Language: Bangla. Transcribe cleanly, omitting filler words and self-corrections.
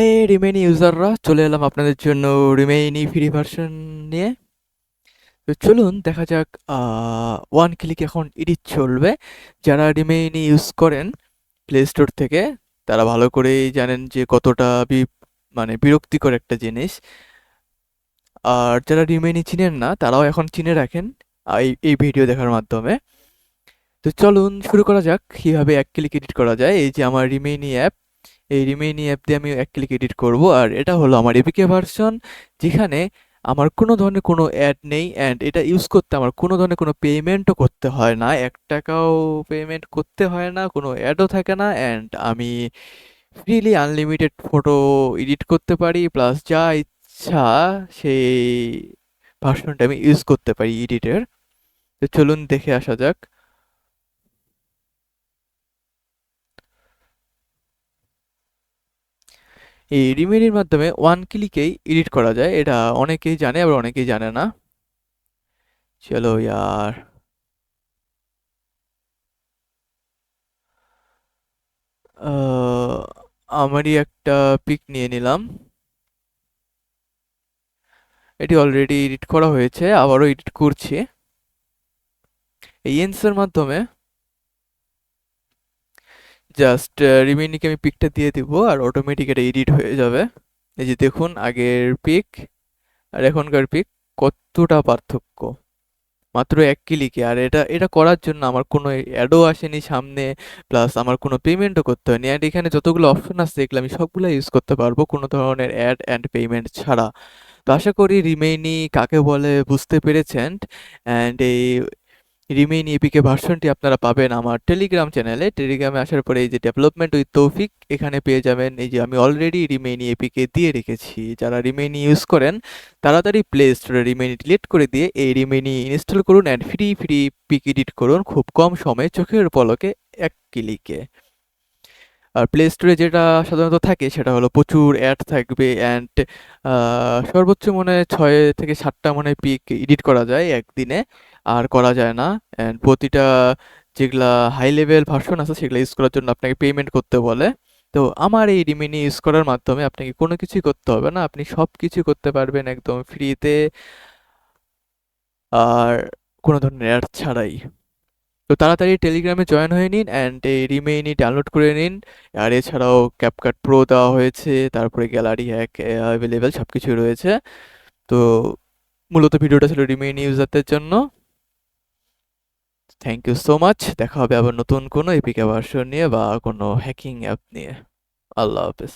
এই রিমেইনি ইউজাররা চলে এলাম আপনাদের জন্য রিমেইনি ফ্রি ভার্সন নিয়ে। তো চলুন দেখা যাক। ওয়ান ক্লিক এখন এডিট চলবে। যারা রিমেইনি ইউজ করেন প্লে স্টোর থেকে তারা ভালো করেই জানেন যে কতটা মানে বিরক্তিকর একটা জিনিস। আর যারা রিমেইনি চিনেন না তারাও এখন চিনে রাখেন এই এই ভিডিও দেখার মাধ্যমে। তো চলুন শুরু করা যাক কিভাবে এক ক্লিক এডিট করা যায়। এই যে আমার রিমেইনি অ্যাপ, এই রিমেইনি অ্যাপ দিয়ে আমি এক ক্লিক এডিট করব। আর এটা হলো আমার এপিকে ভার্সন, যেখানে আমার কোনো ধরনের কোনো অ্যাড নেই, অ্যান্ড এটা ইউজ করতে আমার কোনো ধরনের কোনো পেমেন্টও করতে হয় না, 1 টাকাও পেমেন্ট করতে হয় না, কোনো অ্যাডও থাকে না, অ্যান্ড আমি ফ্রিলি আনলিমিটেড ফটো এডিট করতে পারি, প্লাস যা ইচ্ছা সেই ভার্সনটা আমি ইউজ করতে পারি এডিটের। তো চলুন দেখে আসা যাক। এই রিমেডির মাধ্যমে ওয়ান ক্লিকেই এডিট করা যায়, এটা অনেকেই জানে আবার অনেকেই জানে না। চলো ইয়ার, আমারই একটা পিক নিয়ে নিলাম। এটি অলরেডি এডিট করা হয়েছে, আবারও এডিট করছি। এই এন্সের মাধ্যমে জাস্ট রিমেনিকে আমি পিকটা দিয়ে দিব আর অটোমেটিক এটা এডিট হয়ে যাবে। এই যে দেখুন আগের পিক আর এখনকার পিক কতটা পার্থক্য, মাত্র 1 ক্লিকে। আর এটা এটা করার জন্য আমার কোনো অ্যাডও আসেনি সামনে, প্লাস আমার কোনো পেমেন্টও করতে হয়নি। অ্যান্ড এখানে যতগুলো অপশন আছে এগুলো আমি সবগুলো ইউজ করতে পারবো কোনো ধরনের অ্যাড অ্যান্ড পেমেন্ট ছাড়া। তো আশা করি রিমেইনি কাকে বলে বুঝতে পেরেছেন। অ্যান্ড এই রিমেইনি এপিকে ভার্সনটি আপনারা পাবেন আমার টেলিগ্রাম চ্যানেলে। টেলিগ্রামে আসার পরে এই যে ডেভেলপমেন্ট উইথ তৌফিক এখানে পেয়ে যাবেন। এই যে আমি অলরেডি রিমেইনি এপিকে দিয়ে রেখেছি। যারা রিমেইনি ইউজ করেন তাড়াতাড়ি প্লে স্টোরে রিমেইনি ডিলিট করে দিয়ে এই রিমেইনি ইনস্টল করুন and free free pic edit করুন খুব কম সময়ে, চোখের পলকে, 1 ক্লিকে। আর প্লে স্টোরে যেটা সাধারণত থাকে সেটা হলো প্রচুর অ্যাড থাকবে, অ্যান্ড সর্বোচ্চ মনে হয় 6 থেকে 7টা মনে হয় পিক এডিট করা যায় একদিনে, আর করা যায় না। অ্যান্ড প্রতিটা যেগুলা হাই লেভেল ভার্সন আছে সেগুলো ইউজ করার জন্য আপনাকে পেমেন্ট করতে বলে। তো আমার এই রিমিনি ইউজ করার মাধ্যমে আপনাকে কোনো কিছুই করতে হবে না, আপনি সব কিছু করতে পারবেন একদম ফ্রিতে আর কোনো ধরনের অ্যাড ছাড়াই। তো তাড়াতাড়ি টেলিগ্রামে জয়েন হয়ে নিন অ্যান্ড এই রিমেইনি ডাউনলোড করে নিন। আর এছাড়াও ক্যাপকাট প্রো দেওয়া হয়েছে, তারপরে গ্যালারি হ্যাক অ্যাভেলেবেল সব কিছুই রয়েছে। তো মূলত ভিডিওটা ছিল রিমেইনি ইউজারদের জন্য। Thank you so much. দেখা হবে আবার নতুন কোনো এপিকে ভার্সন নিয়ে বা কোনো হ্যাকিং অ্যাপ নিয়ে। আল্লাহ হাফেজ।